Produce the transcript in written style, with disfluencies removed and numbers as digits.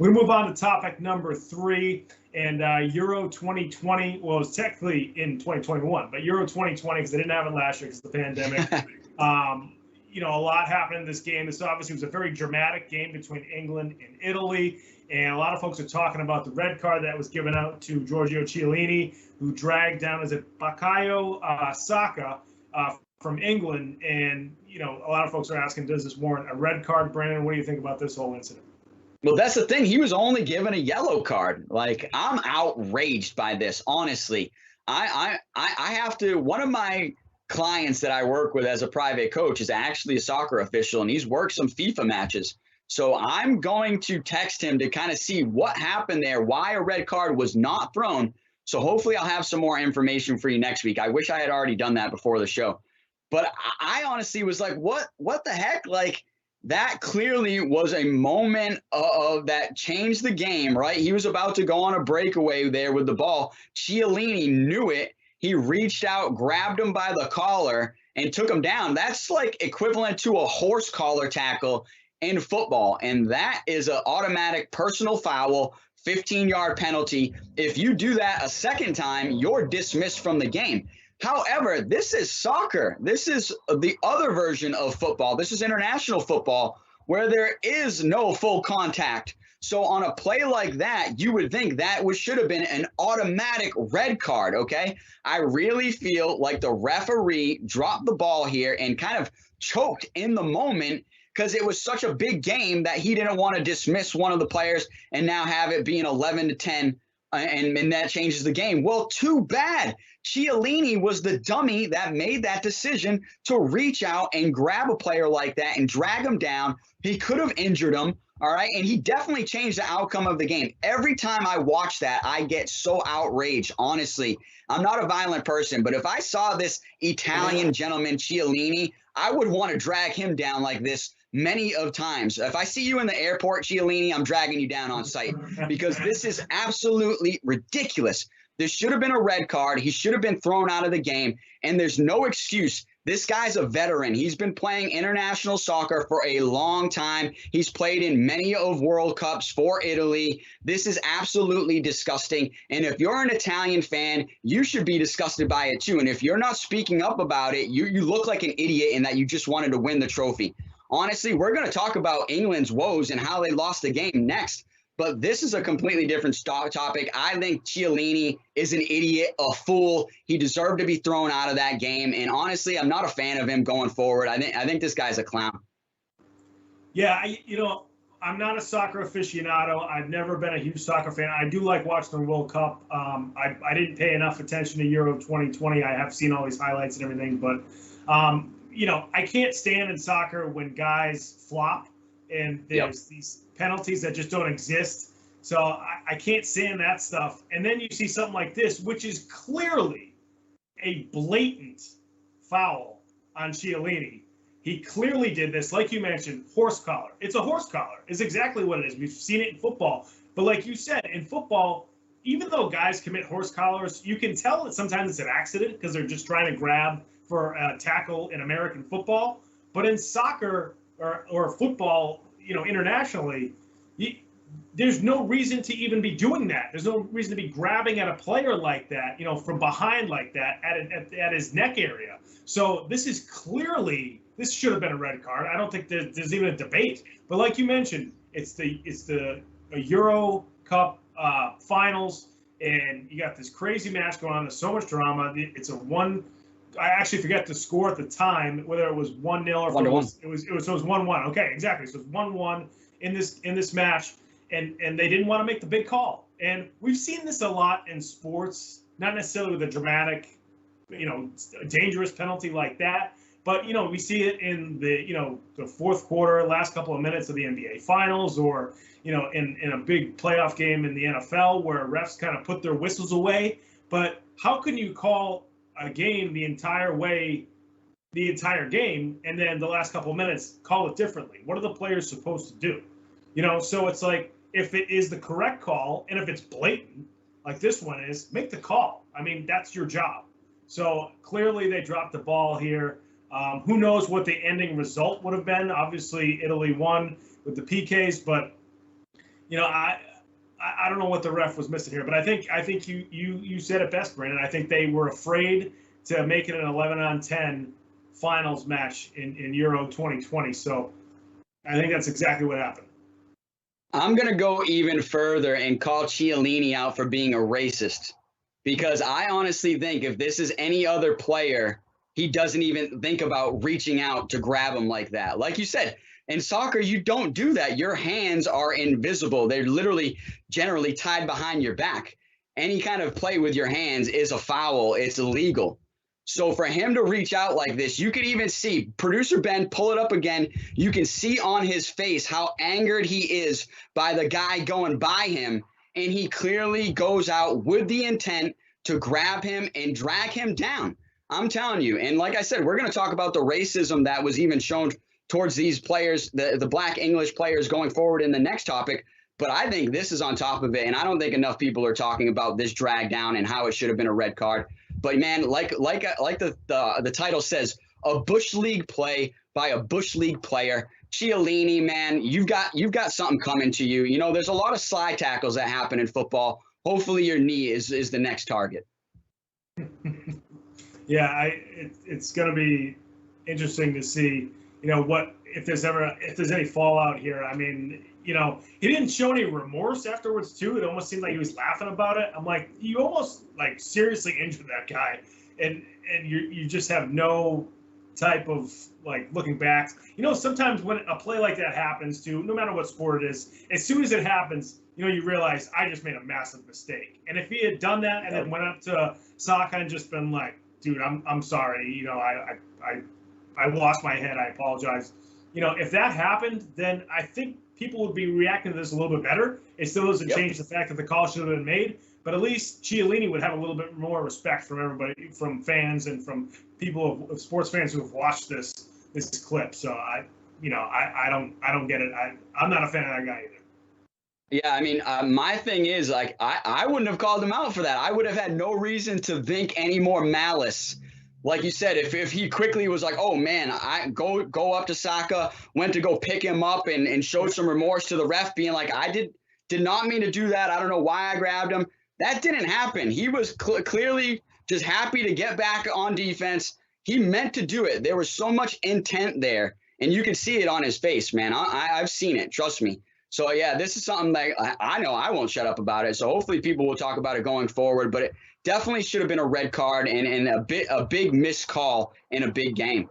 We move on to topic number 3, and Euro 2020. Well, it's technically in 2021, but Euro 2020 because they didn't have it last year because of the pandemic. A lot happened in this game. This obviously was a very dramatic game between England and Italy, and a lot of folks are talking about the red card that was given out to Giorgio Chiellini, who dragged down, is it Bukayo Saka from England, and a lot of folks are asking, does this warrant a red card? Brandon, what do you think about this whole incident? Well, that's the thing. He was only given a yellow card. Like, I'm outraged by this, honestly. I have to – one of my clients that I work with as a private coach is actually a soccer official, and he's worked some FIFA matches. So I'm going to text him to kind of see what happened there, why a red card was not thrown. So hopefully I'll have some more information for you next week. I wish I had already done that before the show. But I honestly was like, what the heck? Like, that clearly was a moment of that changed the game, right? He was about to go on a breakaway there with the ball. Chiellini knew it. He reached out, grabbed him by the collar, and took him down. That's like equivalent to a horse collar tackle in football. And that is an automatic personal foul, 15-yard penalty. If you do that a second time, you're dismissed from the game. However, this is soccer. This is the other version of football. This is international football where there is no full contact. So on a play like that, you would think that should have been an automatic red card, okay? I really feel like the referee dropped the ball here and kind of choked in the moment because it was such a big game that he didn't want to dismiss one of the players and now have it being 11-10. And that changes the game. Well, too bad. Chiellini was the dummy that made that decision to reach out and grab a player like that and drag him down. He could have injured him, all right? And he definitely changed the outcome of the game. Every time I watch that, I get so outraged, honestly. I'm not a violent person, but if I saw this Italian gentleman, Chiellini, I would want to drag him down like this many of times. If I see you in the airport, Chiellini, I'm dragging you down on site because this is absolutely ridiculous. This should have been a red card. He should have been thrown out of the game, and there's no excuse. This guy's a veteran. He's been playing international soccer for a long time. He's played in many of World Cups for Italy. This is absolutely disgusting. And if you're an Italian fan, you should be disgusted by it too. And if you're not speaking up about it, you look like an idiot in that you just wanted to win the trophy. Honestly, we're going to talk about England's woes and how they lost the game next, but this is a completely different topic. I think Chiellini is an idiot, a fool. He deserved to be thrown out of that game, and honestly, I'm not a fan of him going forward. I think this guy's a clown. Yeah, I'm not a soccer aficionado. I've never been a huge soccer fan. I do like watching the World Cup. I didn't pay enough attention to Euro 2020. I have seen all these highlights and everything, but I can't stand in soccer when guys flop and there's these penalties that just don't exist. So I can't stand that stuff. And then you see something like this, which is clearly a blatant foul on Chiellini. He clearly did this, like you mentioned, horse collar. It's a horse collar. It's exactly what it is. We've seen it in football. But like you said, in football, even though guys commit horse collars, you can tell that sometimes it's an accident because they're just trying to grab for a tackle in American football. But in soccer or football, internationally, there's no reason to even be doing that. There's no reason to be grabbing at a player like that, from behind like that at his neck area. So this should have been a red card. I don't think there's even a debate. But like you mentioned, it's the Euro Cup finals, and you got this crazy match going on. There's so much drama. It's I actually forget the score at the time, whether it was 1-0 or 1-1. It was 1-1. Okay, exactly. So it's 1-1 in this match, and they didn't want to make the big call. And we've seen this a lot in sports, not necessarily with a dramatic, dangerous penalty like that, but we see it in the fourth quarter, last couple of minutes of the NBA Finals, or in a big playoff game in the NFL where refs kind of put their whistles away. But how can you call a game the entire game, and then the last couple of minutes call it differently? What are the players supposed to do? So it's like, if it is the correct call, and if it's blatant, like this one is, make the call. I mean, that's your job. So clearly they dropped the ball here. Who knows what the ending result would have been? Obviously, Italy won with the PKs, but I don't know what the ref was missing here, but I think you said it best, Brandon. I think they were afraid to make it an 11-on-10 finals match in Euro 2020. So I think that's exactly what happened. I'm going to go even further and call Chiellini out for being a racist, because I honestly think if this is any other player, he doesn't even think about reaching out to grab him like that. Like you said, in soccer, you don't do that. Your hands are invisible. They're literally generally tied behind your back. Any kind of play with your hands is a foul. It's illegal. So for him to reach out like this, you could even see, producer Ben, pull it up again. You can see on his face how angered he is by the guy going by him. And he clearly goes out with the intent to grab him and drag him down. I'm telling you. And like I said, we're going to talk about the racism that was even shown towards these players, the Black English players going forward in the next topic. But I think this is on top of it. And I don't think enough people are talking about this drag down and how it should have been a red card. But man, like the title says, a Bush League play by a Bush League player. Chiellini, man, you've got something coming to you. You know, there's a lot of slide tackles that happen in football. Hopefully your knee is the next target. Yeah, it's going to be interesting to see, you know, what if there's any fallout here. I mean, you know, he didn't show any remorse afterwards too. It almost seemed like he was laughing about it. I'm like, you almost like seriously injured that guy, and you just have no type of like looking back. You know, sometimes when a play like that happens too, no matter what sport it is, as soon as it happens, you know, you realize I just made a massive mistake. And if he had done that and then went up to Saka and just been like, dude, I'm sorry, you know, I lost my head, I apologize. You know, if that happened, then I think people would be reacting to this a little bit better. It still doesn't change the fact that the call should have been made, but at least Chiellini would have a little bit more respect from everybody, from fans and from people of sports fans who have watched this clip. So I don't get it. I'm not a fan of that guy either. Yeah, I mean, my thing is, like, I wouldn't have called him out for that. I would have had no reason to think any more malice. Like you said, if he quickly was like, oh, man, I go up to Saka, went to go pick him up and showed some remorse to the ref, being like, I did not mean to do that. I don't know why I grabbed him. That didn't happen. He was clearly just happy to get back on defense. He meant to do it. There was so much intent there, and you can see it on his face, man. I've seen it. Trust me. So, yeah, this is something that I know I won't shut up about it. So hopefully people will talk about it going forward. But it definitely should have been a red card and a big missed call in a big game.